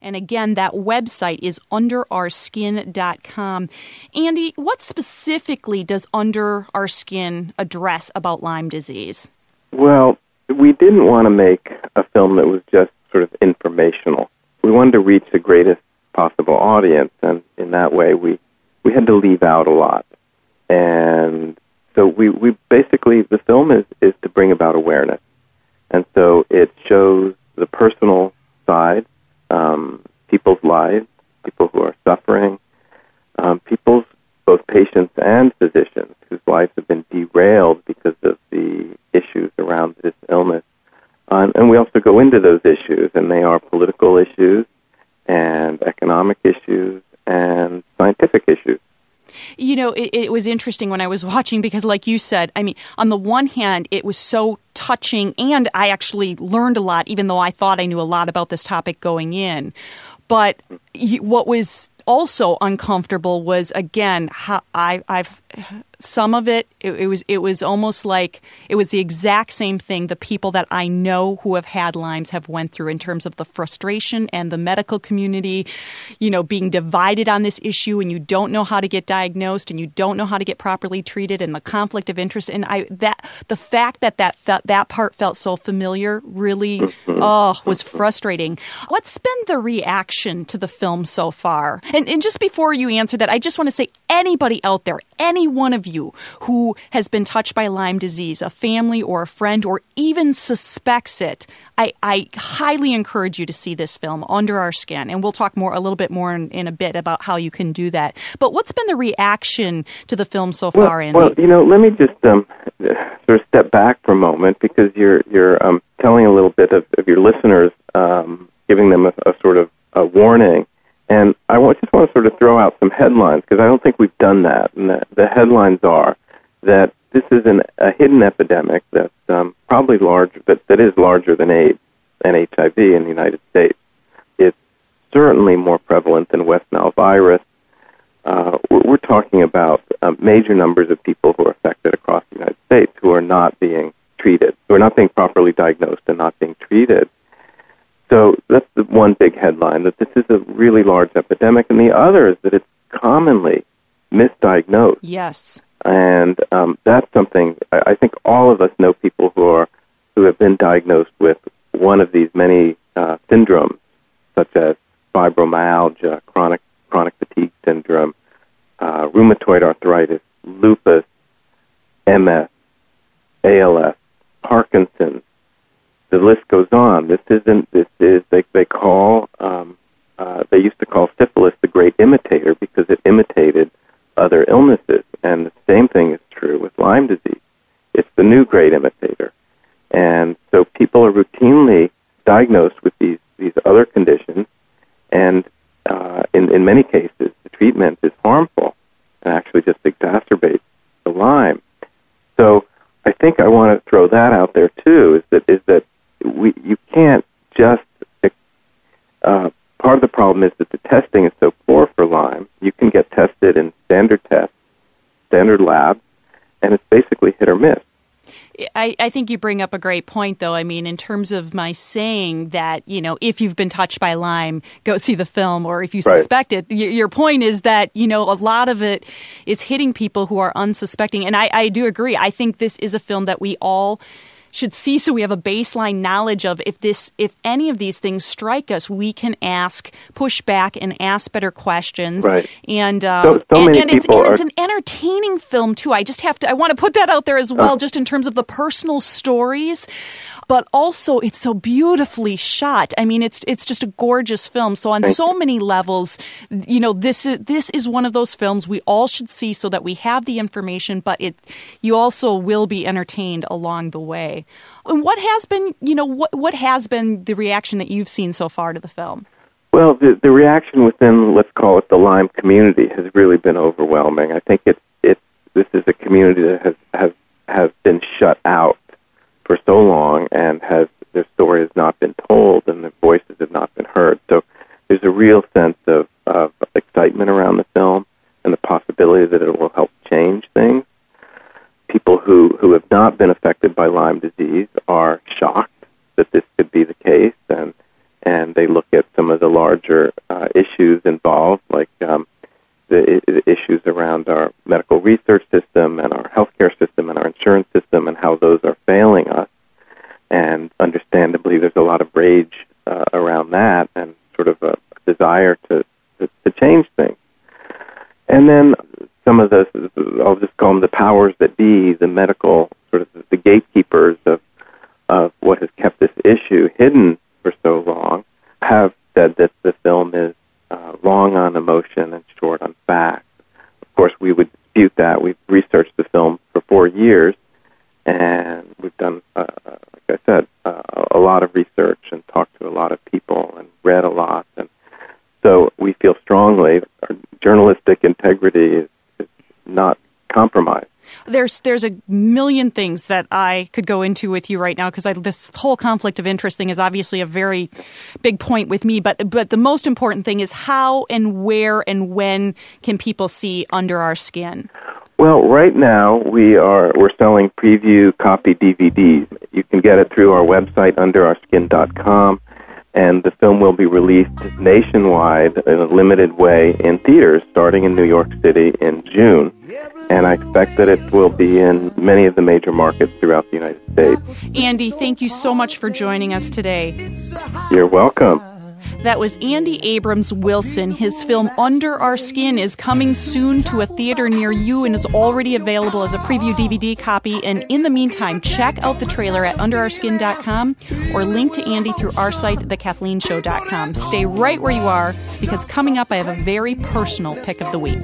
And again, that website is underourskin.com. Andy, what specifically does Under Our Skin address about Lyme disease? Well, we didn't want to make a film that was just sort of informational. We wanted to reach the greatest possible audience, and in that way we had to leave out a lot. And so we basically, the film is to bring about awareness. And so it shows the personal side, people's lives, people who are suffering, people's, both patients and physicians, whose lives have been derailed because of the issues around this illness. And we also go into those issues, and they are political issues and economic issues and scientific issues. You know, it was interesting when I was watching because, like you said, I mean, on the one hand, it was so touching, and I actually learned a lot, even though I thought I knew a lot about this topic going in. But what was also uncomfortable was, again, how I've some of it was almost like it was the exact same thing the people that I know who have had Lyme's have went through in terms of the frustration and the medical community, you know, being divided on this issue, and you don't know how to get diagnosed and you don't know how to get properly treated, and the conflict of interest. And the fact that part felt so familiar really was frustrating. What's been the reaction to the film so far? And just before you answer that, I just want to say, anybody out there, any one of you who has been touched by Lyme disease, a family or a friend, or even suspects it, I highly encourage you to see this film, Under Our Skin. And we'll talk a little bit more in a bit about how you can do that. But what's been the reaction to the film so far, Andy? Well, you know, let me just sort of step back for a moment, because you're telling a little bit of your listeners, giving them a sort of a warning. And I just want to sort of throw out some headlines, because I don't think we've done that. And the headlines are that this is a hidden epidemic that's probably large, that is larger than AIDS and HIV in the United States. It's certainly more prevalent than West Nile virus. We're talking about major numbers of people who are affected across the United States who are not being treated, who are not being properly diagnosed and not being treated. So that's the one big headline, that this is a really large epidemic. And the other is that it's commonly misdiagnosed. Yes. And that's something, I think all of us know people who have been diagnosed with one of these many syndromes, such as fibromyalgia, chronic fatigue syndrome, rheumatoid arthritis, lupus, MS, ALS, Parkinson's. The list goes on. They used to call syphilis the great imitator because it imitated other illnesses. And the same thing is true with Lyme disease. It's the new great imitator. And so people are routinely diagnosed with these other conditions, and in many cases, the treatment is harmful and actually just exacerbates the Lyme. So I think I want to throw that out there too, is that you can't just, part of the problem is that the testing is so poor for Lyme. You can get tested in standard tests, standard labs, and it's basically hit or miss. I think you bring up a great point, though. I mean, in terms of my saying that, you know, if you've been touched by Lyme, go see the film, or if you suspect it, your point is that, you know, a lot of it is hitting people who are unsuspecting. And I do agree. I think this is a film that we all should see, so we have a baseline knowledge of if any of these things strike us, we can push back and ask better questions. Right. And it's an entertaining film too. I want to put that out there as well, just in terms of the personal stories. But also, it's so beautifully shot. I mean, it's just a gorgeous film. So on so many levels, you know, this is one of those films we all should see, so that we have the information, but you also will be entertained along the way. And what has been the reaction that you've seen so far to the film? Well, the reaction within, let's call it the Lyme community, has really been overwhelming. I think this is a community that has been shut out for so long, and their story has not been told, and their voices have not been heard. So there's a real sense of excitement around the film and the possibility that it will help change things. People who have not been affected by Lyme disease are shocked that this could be the case, and they look at some of the large larger issues involved, like the issues around our medical research system and our healthcare system and our insurance system and how those are failing us. And understandably, there's a lot of rage around that and sort of a desire to change things. And then some of those, I'll just call them the powers that be, the medical, sort of the gatekeepers of what has kept this issue hidden for so long, have said that the film is long on emotion and short on facts. Of course, we would dispute that. We've researched the film for 4 years, and we've done, like I said, a lot of research and talked to a lot of people and read a lot. And so we feel strongly our journalistic integrity is not compromised. There's a million things that I could go into with you right now, because this whole conflict of interest thing is obviously a very big point with me. But the most important thing is how and where and when can people see Under Our Skin? Well, right now we're selling preview copy DVDs. You can get it through our website, underourskin.com. And the film will be released nationwide in a limited way in theaters starting in New York City in June. And I expect that it will be in many of the major markets throughout the United States. Andy, thank you so much for joining us today. You're welcome. That was Andy Abrams Wilson. His film Under Our Skin is coming soon to a theater near you and is already available as a preview DVD copy. And in the meantime, check out the trailer at underourskin.com or link to Andy through our site, theKathleenShow.com. Stay right where you are, because coming up I have a very personal pick of the week.